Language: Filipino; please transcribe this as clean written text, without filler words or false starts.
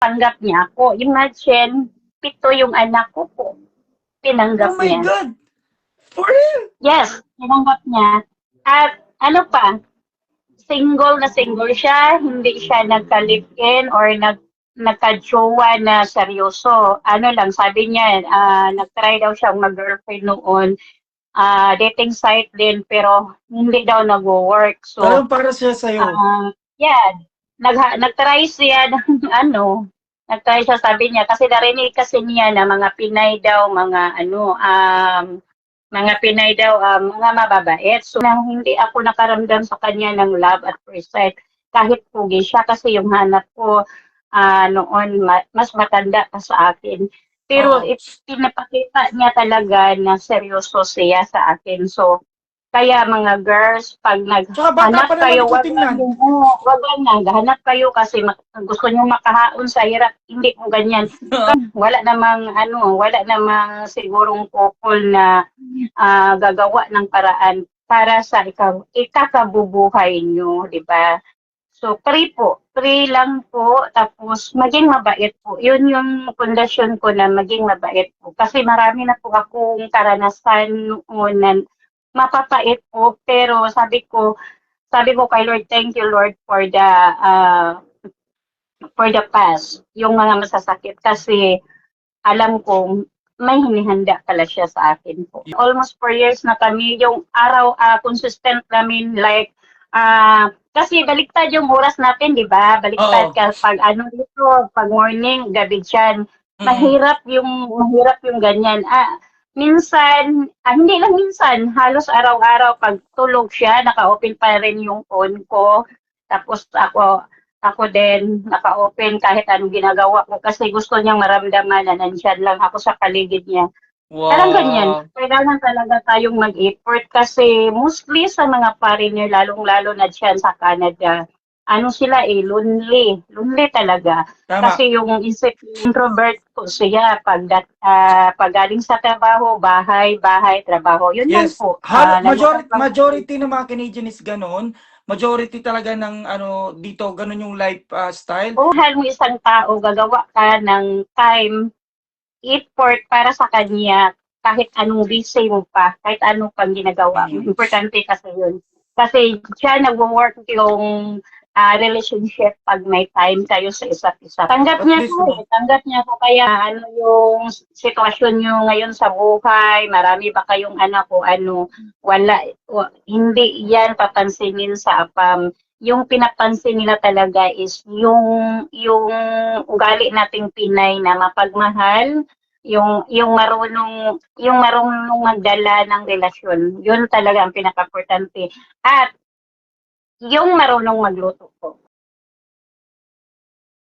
tanggap niya ako. Imagine, 7 yung anak ko po. Oh Tinanggap my niya. God! For real? Yes, tinanggap niya. At ano pa, single na single siya, hindi siya nagka-live-in or nagka-jowa na seryoso. Ano lang, sabi niya, nag-try daw siyang mag-girlfriend noon. Dating site din, pero hindi daw nag-work. So, Parang para siya sa'yo. yeah, nag-try siya ng nag-try siya, sabi niya, kasi narinig kasi niya na mga Pinay daw, mga Pinay daw, mga mababait. So, nang hindi ako nakaramdam sa kanya ng love at first sight, kahit pugi siya, kasi yung hanap ko noon, mas matanda pa sa akin. Pero Oo. pinapakita niya talaga na seryoso siya sa akin. So, kaya mga girls, pag Tsaka bata naghanap pa naman kayo, ikaw tingnan. wag lang naghahanap kayo kasi gusto niyo makahaon sa hirap, hindi mo ganyan. Wala namang sigurong couple na gagawa ng paraan para sa ikakabubuhay niyo, di ba? So, pray lang po, tapos maging mabait po. Yun yung pundasyon ko na maging mabait po. Kasi marami na po akong karanasan noon na mapapait po, pero sabi ko kay Lord, thank you Lord for the past, yung mga masasakit, kasi alam kong may hinihanda pala siya sa akin po. Almost 4 years na kami, yung araw, consistent namin, like, kasi baliktad yung oras natin, di ba? Baliktad Oo. ka pag pag morning, gabi dyan. Mm. Mahirap yung ganyan. Minsan, hindi lang minsan, halos araw-araw pag tulog siya, naka-open pa rin yung phone ko. Tapos ako din, naka-open kahit anong ginagawa ko kasi gusto niyang maramdaman na nandyan lang ako sa paligid niya. Parang ganyan, Wow. kailangan talaga tayong mag-effort kasi mostly sa mga foreigner, lalong-lalo na dyan sa Canada, sila lonely talaga. Tama. Kasi yung isip, introvert po siya pag galing sa trabaho, bahay, bahay, trabaho. Yun lang Yes. po, Majority, nanonood lang po. majority ng mga Canadian is ganon. Majority talaga ng ano dito, ganon yung lifestyle. Mahal mo isang tao, gagawa ka ng time, effort para sa kanya, kahit anong busy mo pa, kahit anong pang ginagawa mo. Mm. Importante kasi yun. Kasi siya nag-work yung relationship pag may time kayo sa isa't isa. At least, no? Tanggap niya ko kaya yung sitwasyon niyo ngayon sa buhay, marami ba kayong anak o hindi yan papansinin sa apam. Yung pinapansin nila talaga is yung ugali nating Pinay na mapagmahal, yung marunong magdala ng relasyon. Yun talaga ang pinaka-importante. At yung marunong magluto po.